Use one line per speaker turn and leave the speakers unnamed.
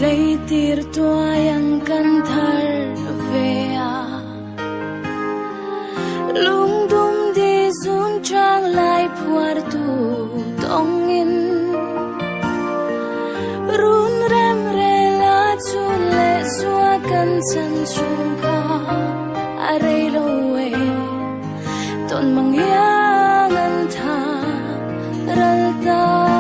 lấy tir tua yang kan thar về lung dum đi zun trang lại puar tu tong in run rem re la chun le zua kan chan chung ka arei lo we ton mang yang an tha ral ta